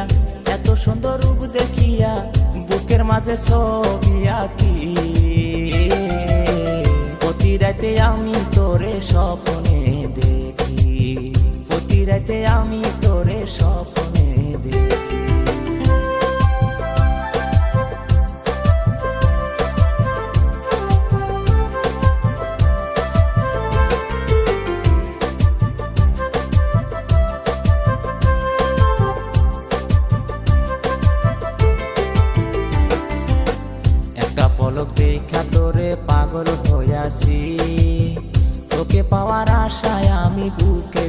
দেখিয়া, এত সুন্দর রূপ দেখিয়া বুকের মাঝে ছবি আঁকি। প্রতি রাতে আমি তোরে স্বপ্নে দেখি, প্রতি রাতে আমি তোরে স্বপ্নে দেখি। পলক দেখা তোরে পাগল হইয়াছি, তোকে পাওয়ার আশায় আমি বুকে